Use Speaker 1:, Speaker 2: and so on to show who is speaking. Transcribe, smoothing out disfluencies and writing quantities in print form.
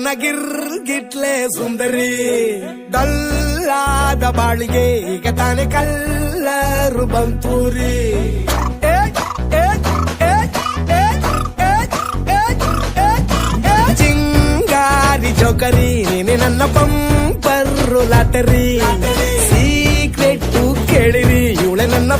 Speaker 1: ನನ್ನ ಗಿರ್ಗಿಟ್ಲೆ ಸುಂದರಿ ಡಲ್ಲಾದ ಬಾಳಿಗೆ ಈಗ ತಾನೆ ಕಲ್ಲರು ಬಂತೂರಿ ಚಿಂಗಾರಿ ಜೋಕರಿ ನೀನೆ ನನ್ನ ಬಂಪರು ಲಾಟರಿ ಸೀಕ್ರೆಟ್ ಕೇಳಿರಿ ಇವಳೆ ನನ್ನ